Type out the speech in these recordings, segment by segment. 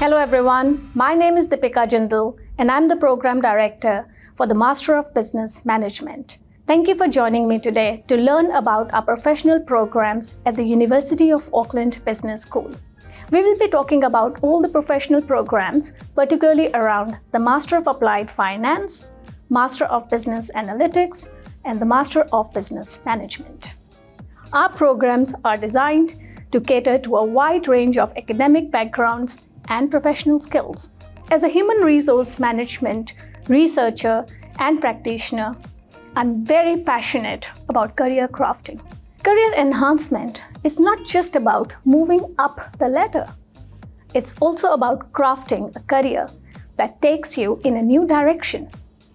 Hello everyone, my name is Deepika Jindal and I'm the Program Director for the Master of Business Management. Thank you for joining me today to learn about our professional programs at the University of Auckland Business School. We will be talking about all the professional programs, particularly around the Master of Applied Finance, Master of Business Analytics, and the Master of Business Management. Our programs are designed to cater to a wide range of academic backgrounds and professional skills. As a human resource management researcher and practitioner, I'm very passionate about career crafting. Career enhancement is not just about moving up the ladder. It's also about crafting a career that takes you in a new direction.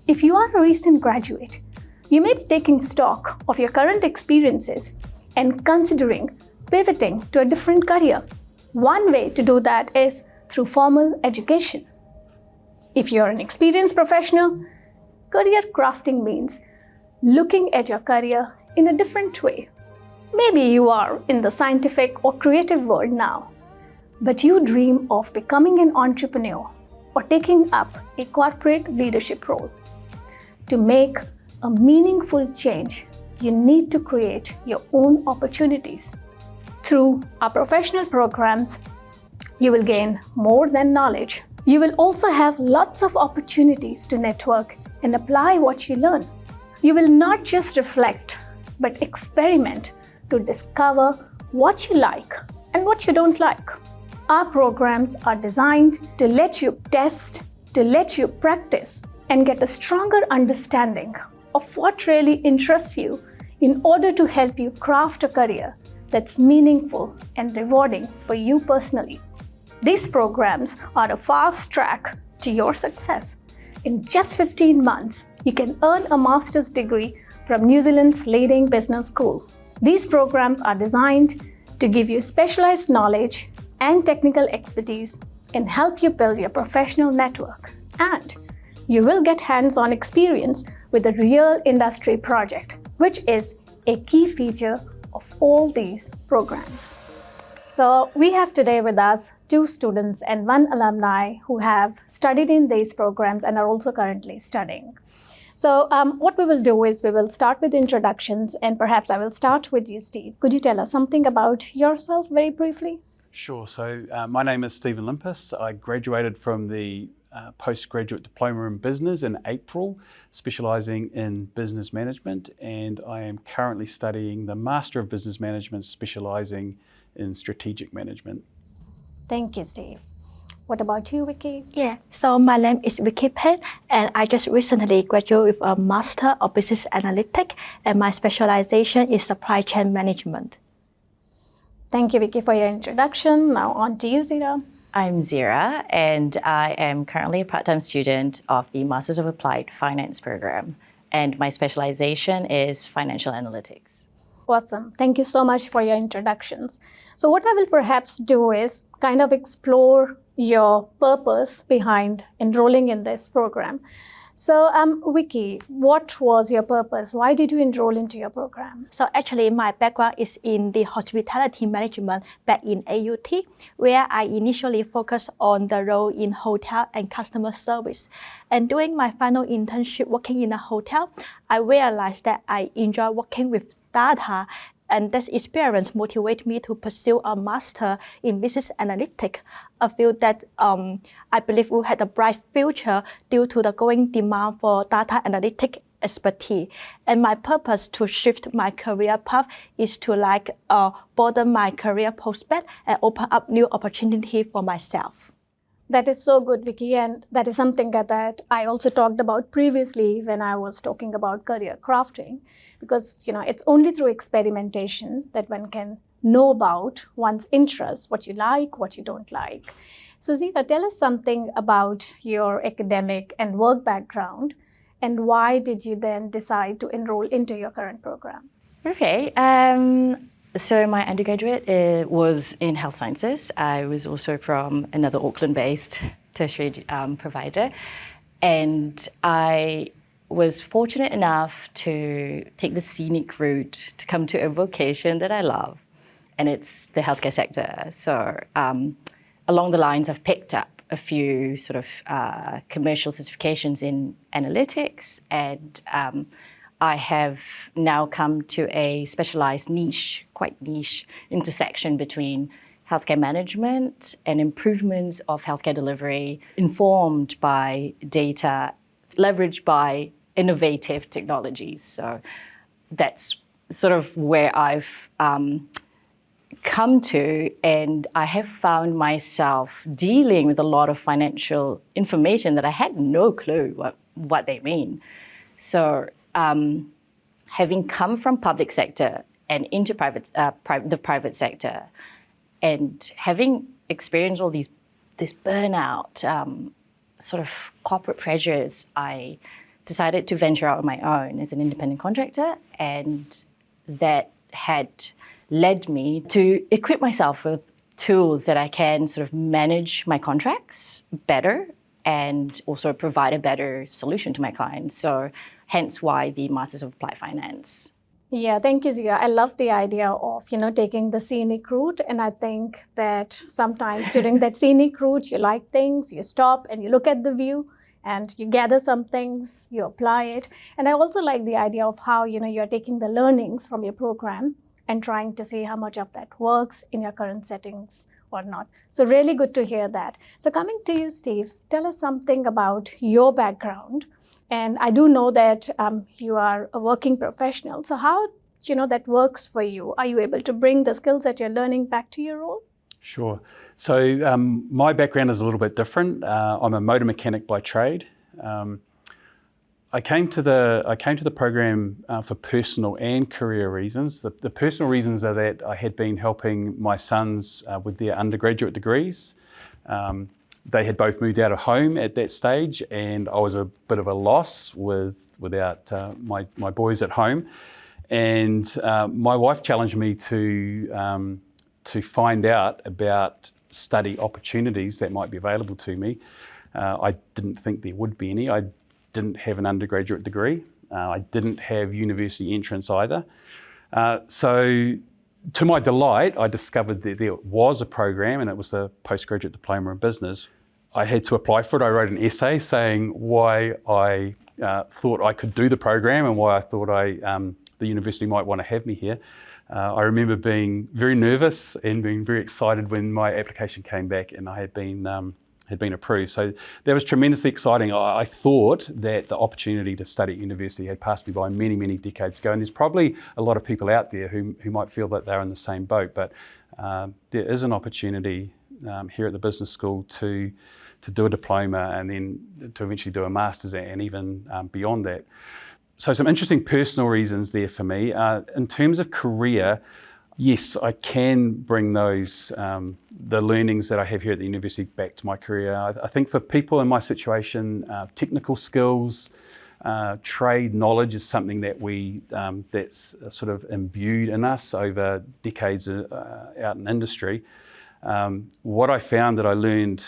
If you are a recent graduate, you may be taking stock of your current experiences and considering pivoting to a different career. One way to do that is through formal education. If you're an experienced professional, career crafting means looking at your career in a different way. Maybe you are in the scientific or creative world now, but you dream of becoming an entrepreneur or taking up a corporate leadership role. To make a meaningful change, you need to create your own opportunities. Through our professional programs, you will gain more than knowledge. You will also have lots of opportunities to network and apply what you learn. You will not just reflect, but experiment to discover what you like and what you don't like. Our programs are designed to let you test, to let you practice, and get a stronger understanding of what really interests you in order to help you craft a career that's meaningful and rewarding for you personally. These programs are a fast track to your success. In just 15 months, you can earn a master's degree from New Zealand's leading business school. These programs are designed to give you specialized knowledge and technical expertise and help you build your professional network. And you will get hands-on experience with a real industry project, which is a key feature of all these programs. So we have today with us 2 students and 1 alumni who have studied in these programs and are also currently studying. So what we will do is we will start with introductions, and perhaps I will start with you, Steve. Could you tell us something about yourself very briefly? Sure. So my name is Stephen Limpus. I graduated from the postgraduate diploma in business in April, specialising in business management, and I am currently studying the Master of Business Management, specialising in strategic management. Thank you, Steve. What about you, Vicky? Yeah, so my name is Vicky Penn, and I just recently graduated with a Master of Business Analytics, and my specialization is supply chain management. Thank you, Vicky, for your introduction. Now on to you, Zira. I'm Zira, and I am currently a part-time student of the Masters of Applied Finance program, and my specialization is financial analytics. Awesome. Thank you so much for your introductions. So what I will perhaps do is kind of explore your purpose behind enrolling in this program. So Vicky, what was your purpose? Why did you enroll into your program? So actually my background is in the hospitality management back in AUT, where I initially focused on the role in hotel and customer service. And during my final internship working in a hotel, I realized that I enjoy working with data, and this experience motivated me to pursue a master in business analytics, a field that I believe will have a bright future due to the growing demand for data analytic expertise. And my purpose to shift my career path is to broaden my career prospect and open up new opportunities for myself. That is so good, Vicky, and that is something that I also talked about previously when I was talking about career crafting, because it's only through experimentation that one can know about one's interests, what you like, what you don't like. So Zira, tell us something about your academic and work background, and why did you then decide to enroll into your current program? Okay. So my undergraduate was in health sciences. I was also from another Auckland-based tertiary provider. And I was fortunate enough to take the scenic route to come to a vocation that I love, and it's the healthcare sector. So along the lines, I've picked up a few sort of commercial certifications in analytics, and I have now come to a specialized niche, quite niche intersection between healthcare management and improvements of healthcare delivery informed by data, leveraged by innovative technologies. So that's sort of where I've come to, and I have found myself dealing with a lot of financial information that I had no clue what they mean. So having come from public sector and into the private sector, and having experienced all this burnout, sort of corporate pressures, I decided to venture out on my own as an independent contractor, and that had led me to equip myself with tools that I can sort of manage my contracts better and also provide a better solution to my clients. So hence why the Masters of Applied Finance. Yeah, thank you, Zia. I love the idea of, taking the scenic route. And I think that sometimes during that scenic route, you like things, you stop and you look at the view and you gather some things, you apply it. And I also like the idea of how, you're taking the learnings from your program and trying to see how much of that works in your current settings or not. So really good to hear that. So coming to you, Steve, tell us something about your background. And I do know that you are a working professional. So how, that works for you? Are you able to bring the skills that you're learning back to your role? Sure. So my background is a little bit different. I'm a motor mechanic by trade. I came to the program for personal and career reasons. The personal reasons are that I had been helping my sons with their undergraduate degrees. They had both moved out of home at that stage, and I was a bit of a loss without my boys at home. And my wife challenged me to find out about study opportunities that might be available to me. I didn't think there would be any. I didn't have an undergraduate degree. I didn't have university entrance either. So to my delight, I discovered that there was a program, and it was the postgraduate diploma in business. I had to apply for it. I wrote an essay saying why I thought I could do the program and why I thought the university might want to have me here. I remember being very nervous and being very excited when my application came back and I had been approved. So that was tremendously exciting. I thought that the opportunity to study at university had passed me by many, many decades ago, and there's probably a lot of people out there who might feel that they're in the same boat, but there is an opportunity here at the business school to do a diploma and then to eventually do a master's and even beyond that. So some interesting personal reasons there for me. In terms of career, yes, I can bring those, the learnings that I have here at the university back to my career. I think for people in my situation, technical skills, trade knowledge is something that that's sort of imbued in us over decades out in industry. What I found that I learned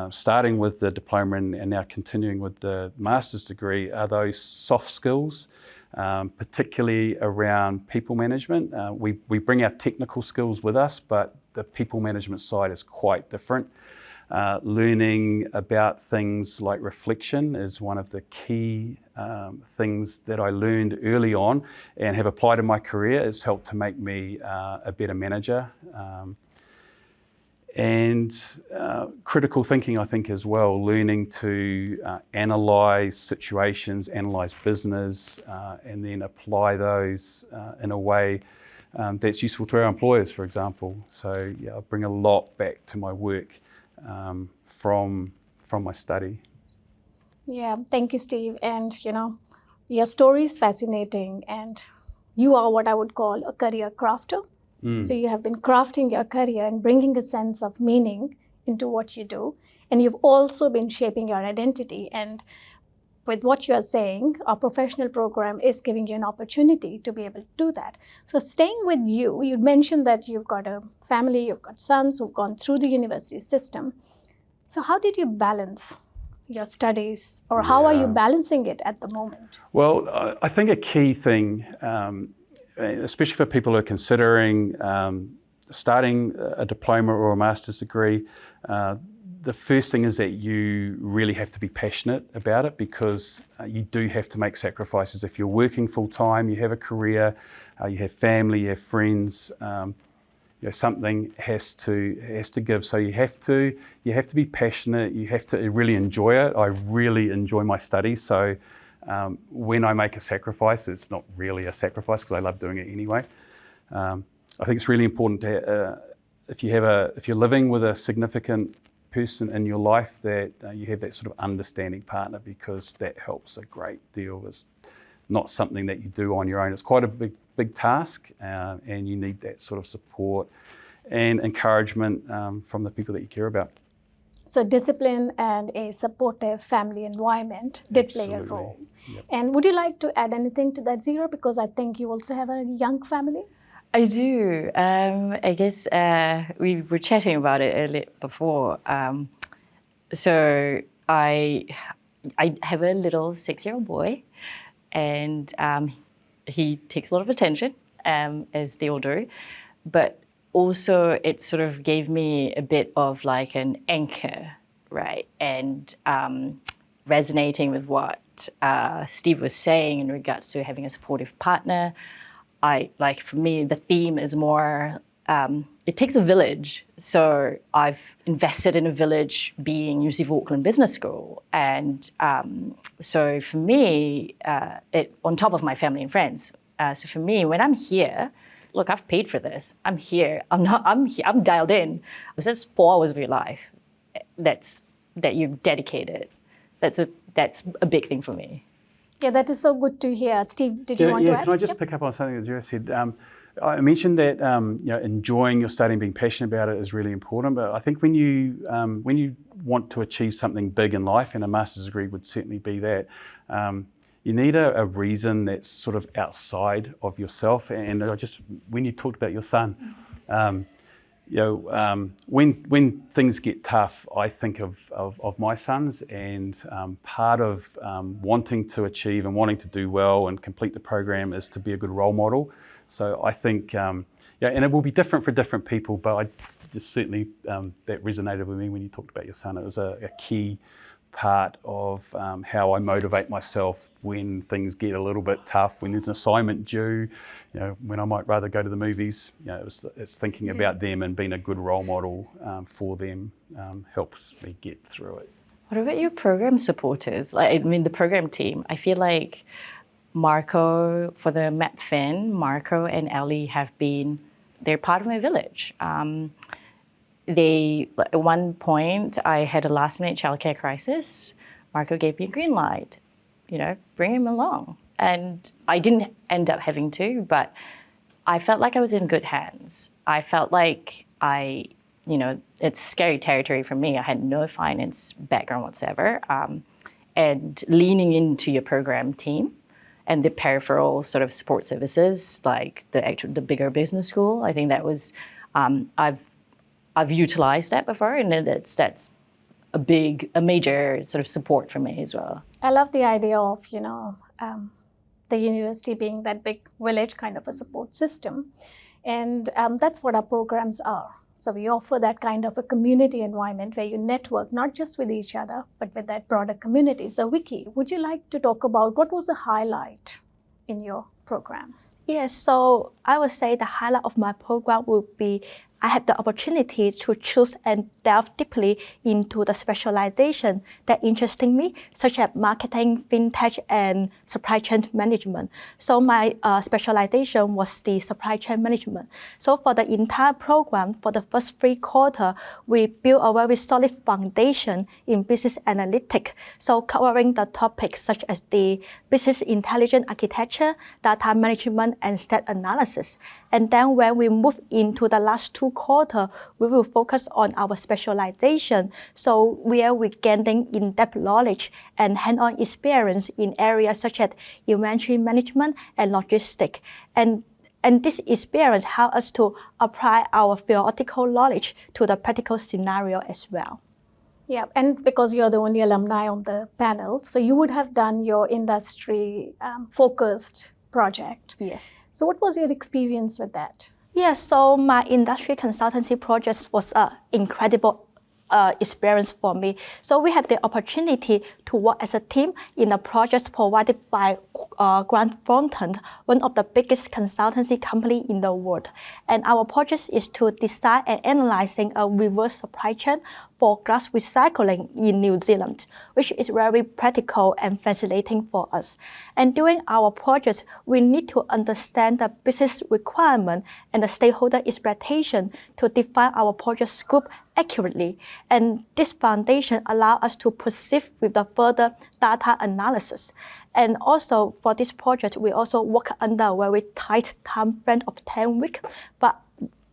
starting with the diploma and now continuing with the master's degree are those soft skills, particularly around people management. We bring our technical skills with us, but the people management side is quite different. Learning about things like reflection is one of the key things that I learned early on and have applied in my career. It's helped to make me a better manager. And critical thinking, I think, as well, learning to analyse situations, analyse business, and then apply those in a way that's useful to our employers, for example. So yeah, I bring a lot back to my work from my study. Yeah, thank you, Steve. And, your story is fascinating, and you are what I would call a career crafter. So you have been crafting your career and bringing a sense of meaning into what you do. And you've also been shaping your identity. And with what you're saying, our professional program is giving you an opportunity to be able to do that. So staying with you, you mentioned that you've got a family, you've got sons who've gone through the university system. So how did you balance your studies, or how are you balancing it at the moment? Well, I think a key thing, especially for people who are considering starting a diploma or a master's degree, the first thing is that you really have to be passionate about it, because you do have to make sacrifices. If you're working full time, you have a career, you have family, you have friends, something has to give. So you have to be passionate. You have to really enjoy it. I really enjoy my studies. So when I make a sacrifice, it's not really a sacrifice because I love doing it anyway. I think it's really important to if you're living with a significant person in your life, that you have that sort of understanding partner, because that helps a great deal. It's not something that you do on your own. It's quite a big task, and you need that sort of support and encouragement from the people that you care about. So discipline and a supportive family environment did play a role. Yep. And would you like to add anything to that, Zira? Because I think you also have a young family. I do. I guess we were chatting about it earlier before. So I have a little 6-year-old boy, and he takes a lot of attention, as they all do. But also it sort of gave me a bit of like an anchor, right? And resonating with what Steve was saying in regards to having a supportive partner. For me, the theme is more, it takes a village. So I've invested in a village being University of Auckland Business School. And so for me, on top of my family and friends. So for me, when I'm here, look, I've paid for this. I'm here. I'm dialed in. This is 4 hours of your life that you've dedicated. That's a big thing for me. Yeah, that is so good to hear. Steve, did you want to add? Can I just pick up on something that Zira said? I mentioned that enjoying your study and being passionate about it is really important. But I think when you want to achieve something big in life, and a master's degree would certainly be that, you need a reason that's sort of outside of yourself. And when you talked about your son, when things get tough, I think of my sons, and part of wanting to achieve and wanting to do well and complete the program is to be a good role model. So I think, and it will be different for different people, but I just certainly that resonated with me when you talked about your son. It was a key part of how I motivate myself when things get a little bit tough, when there's an assignment due, when I might rather go to the movies. It's thinking about them and being a good role model for them helps me get through it. What about your program supporters? The program team. I feel like Marco, for the MapFin, Marco and Ellie they're part of my village. At one point, I had a last-minute childcare crisis. Marco gave me a green light, bring him along. And I didn't end up having to, but I felt like I was in good hands. I felt like it's scary territory for me. I had no finance background whatsoever. And leaning into your program team and the peripheral sort of support services, like the bigger business school, I think that was, I've utilized that before, and that's a major sort of support for me as well. I love the idea of, the university being that big village kind of a support system. And that's what our programs are. So we offer that kind of a community environment where you network not just with each other, but with that broader community. So Vicky, would you like to talk about what was the highlight in your program? Yes, so I would say the highlight of my program would be I had the opportunity to choose and delve deeply into the specialization that interested me, such as marketing, fintech, and supply chain management. So my specialization was the supply chain management. So for the entire program, for the first 3 quarters, we built a very solid foundation in business analytics. So covering the topics such as the business intelligence architecture, data management, and stat analysis. And then when we move into the last 2 quarters, we will focus on our specialization. So where we're gaining in-depth knowledge and hands-on experience in areas such as inventory management and logistics. And this experience helps us to apply our theoretical knowledge to the practical scenario as well. Yeah, and because you're the only alumni on the panel, so you would have done your industry-focused project. Yes. So what was your experience with that? Yeah, so my industry consultancy project was an incredible experience for me. So we have the opportunity to work as a team in a project provided by Grant Thornton, one of the biggest consultancy company in the world. And our project is to design and analyzing a reverse supply chain for glass recycling in New Zealand, which is very practical and fascinating for us. And during our project, we need to understand the business requirement and the stakeholder expectation to define our project scope accurately. And this foundation allows us to proceed with the further data analysis. And also for this project, we also work under a very tight time frame of 10 weeks, but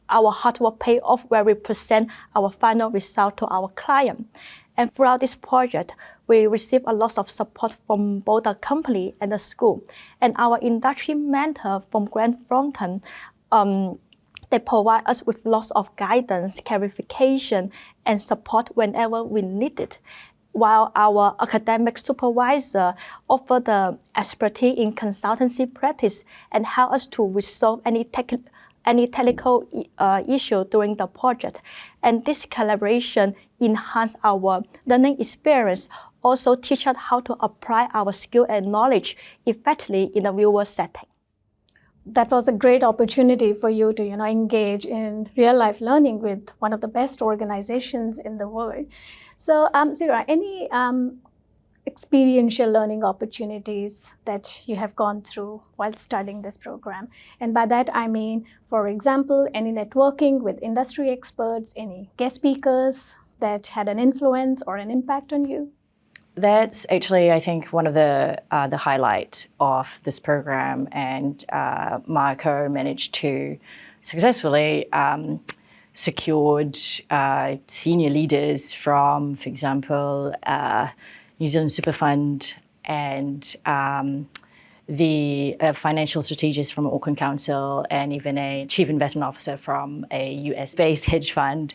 our hard work pay off where we present our final result to our client. And throughout this project, we receive a lot of support from both the company and the school. And our industry mentor from Grant Thornton, they provide us with lots of guidance, clarification, and support whenever we need it. While our academic supervisor offer the expertise in consultancy practice and help us to resolve any technical issue during the project. And this collaboration enhance our learning experience, also teach us how to apply our skill and knowledge effectively in a real-world setting. That was a great opportunity for you to, engage in real-life learning with one of the best organizations in the world. So, Zira, any experiential learning opportunities that you have gone through while studying this program? And by that, I mean, for example, any networking with industry experts, any guest speakers that had an influence or an impact on you? That's actually, I think, one of the highlight of this program, and Marco managed to successfully secured senior leaders from, for example, New Zealand Super Fund and the financial strategist from Auckland Council, and even a chief investment officer from a US-based hedge fund.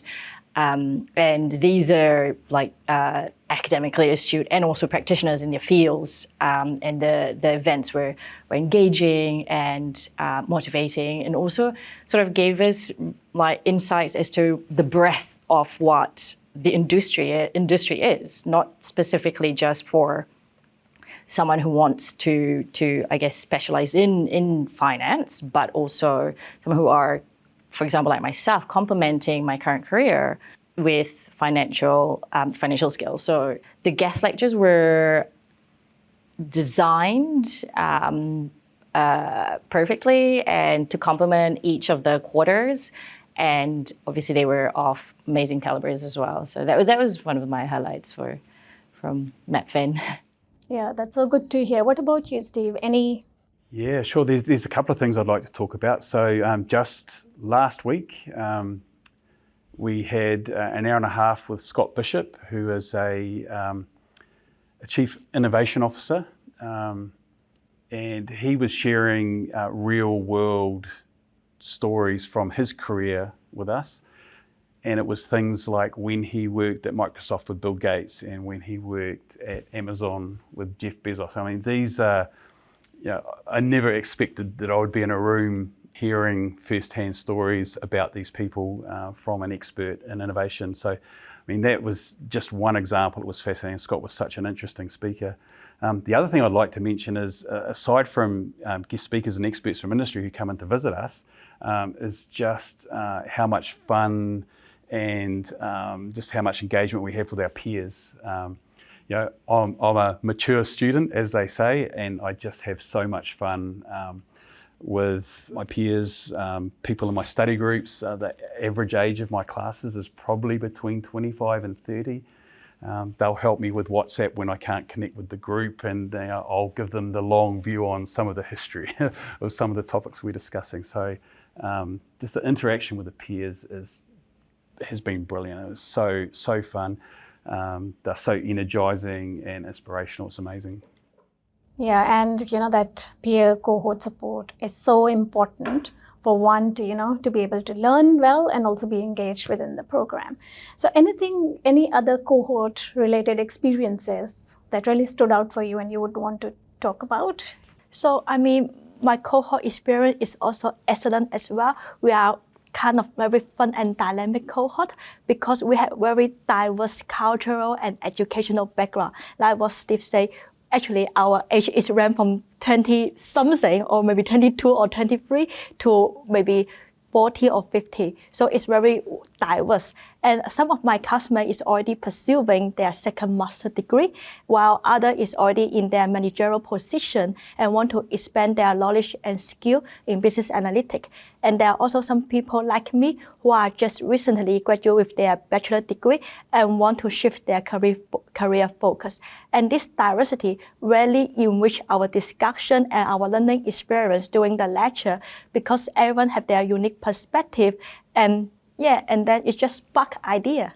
And these are like academically astute and also practitioners in their fields. And the events were engaging and motivating, and also sort of gave us like insights as to the breadth of what the industry is, not specifically just for someone who wants to I guess specialize in finance, but also someone who are, for example, like myself, complementing my current career with financial skills. So the guest lectures were designed perfectly and to complement each of the quarters. And obviously they were of amazing calibers as well. So that was one of my highlights from MapFin. Yeah, that's so good to hear. What about you, Steve? Any? Yeah, sure. There's a couple of things I'd like to talk about. So just last week, we had an hour and a half with Scott Bishop, who is a Chief Innovation Officer, and he was sharing real-world stories from his career with us. And it was things like when he worked at Microsoft with Bill Gates and when he worked at Amazon with Jeff Bezos. I mean, these are, I never expected that I would be in a room hearing first-hand stories about these people from an expert in innovation. So, I mean, that was just one example. It was fascinating. Scott was such an interesting speaker. The other thing I'd like to mention is, aside from guest speakers and experts from industry who come in to visit us, is just how much fun and just how much engagement we have with our peers. I'm a mature student, as they say, and I just have so much fun with my peers, people in my study groups. The average age of my classes is probably between 25 and 30. They'll help me with WhatsApp when I can't connect with the group, and I'll give them the long view on some of the history of some of the topics we're discussing. So just the interaction with the peers has been brilliant. It was so fun. They're so energizing and inspirational. It's amazing. Yeah, and that peer cohort support is so important for one to be able to learn well and also be engaged within the program. So any other cohort related experiences that really stood out for you and you would want to talk about? So, I mean, my cohort experience is also excellent as well. We are kind of very fun and dynamic cohort because we have very diverse cultural and educational background. Like what Steve said, actually our age is range from 20 something or maybe 22 or 23 to maybe 40 or 50. So it's very diverse. And some of my customers is already pursuing their second master degree, while other is already in their managerial position and want to expand their knowledge and skill in business analytics. And there are also some people like me who are just recently graduated with their bachelor degree and want to shift their career focus. And this diversity really enrich our discussion and our learning experience during the lecture because everyone have their unique perspective and then it just spark idea.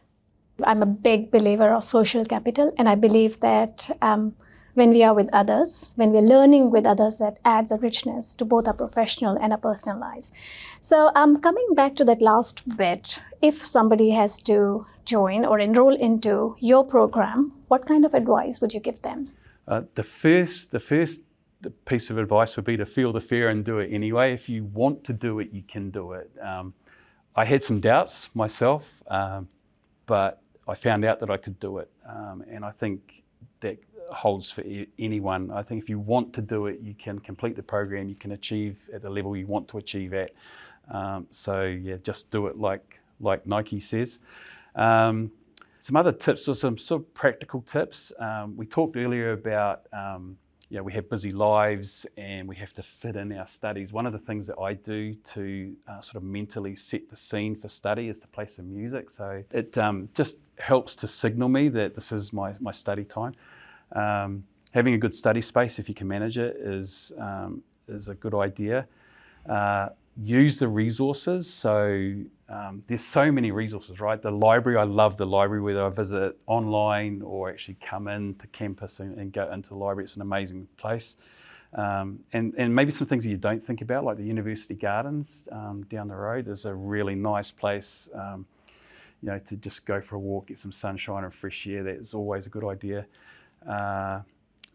I'm a big believer of social capital, and I believe that when we are with others, when we're learning with others, that adds a richness to both our professional and our personal lives. So coming back to that last bit, if somebody has to join or enroll into your program, what kind of advice would you give them? The first piece of advice would be to feel the fear and do it anyway. If you want to do it, you can do it. I had some doubts myself, but I found out that I could do it. And I think that holds for anyone. I think if you want to do it, you can complete the program, you can achieve at the level you want to achieve at. So yeah, just do it like Nike says. Some other tips or some sort of practical tips. We talked earlier about we have busy lives and we have to fit in our studies. One of the things that I do to sort of mentally set the scene for study is to play some music. So it just helps to signal me that this is my study time. Having a good study space, if you can manage it, is a good idea. Use the resources. So there's so many resources, right? The library, I love the library, whether I visit online or actually come into campus and go into the library. It's an amazing place. And maybe some things that you don't think about, like the University Gardens down the road is a really nice place, to just go for a walk, get some sunshine and fresh air. That's always a good idea.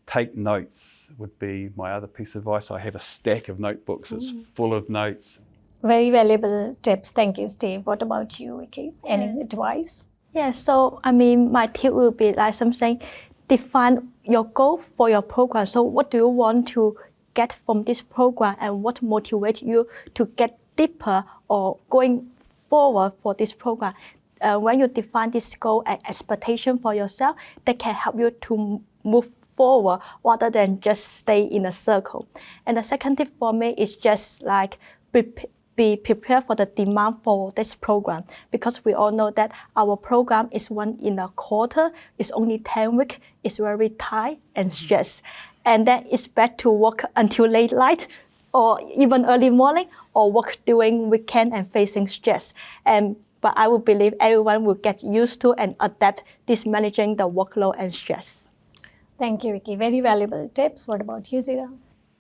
Take notes would be my other piece of advice. I have a stack of notebooks. It's full of notes. Very valuable tips. Thank you, Steve. What about you, Vicky? Any advice? Yeah, so my tip will be like something, define your goal for your program. So what do you want to get from this program and what motivates you to get deeper or going forward for this program? When you define this goal and expectation for yourself, that can help you to move forward rather than just stay in a circle. And the second tip for me is just like be prepared for the demand for this program, because we all know that our program is one in a quarter, it's only 10 weeks, it's very tight and stressed. And then it's best to work until late night or even early morning or work during weekend and facing stress. But I would believe everyone will get used to and adapt this managing the workload and stress. Thank you, Vicky. Very valuable tips. What about you, Zira?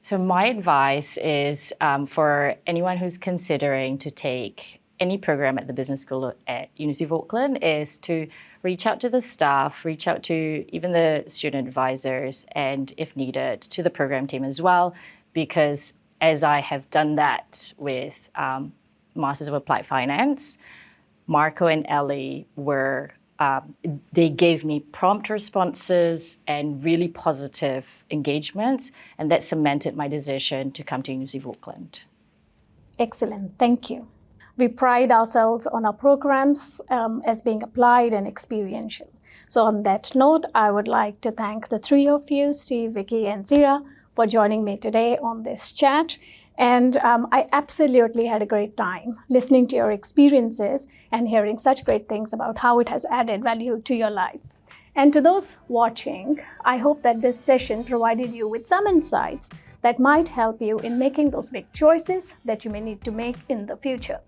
So my advice is for anyone who's considering to take any program at the business school at University of Auckland is to reach out to the staff, reach out to even the student advisors, and if needed, to the program team as well, because as I have done that with Masters of Applied Finance, Marco and Ellie were they gave me prompt responses and really positive engagements, and that cemented my decision to come to University of Auckland. Excellent, thank you. We pride ourselves on our programs as being applied and experiential. So on that note, I would like to thank the three of you, Steve, Vicky, and Zira, for joining me today on this chat. And I absolutely had a great time listening to your experiences and hearing such great things about how it has added value to your life. And to those watching, I hope that this session provided you with some insights that might help you in making those big choices that you may need to make in the future.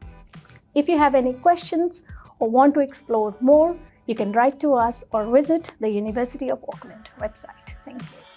If you have any questions or want to explore more, you can write to us or visit the University of Auckland website. Thank you.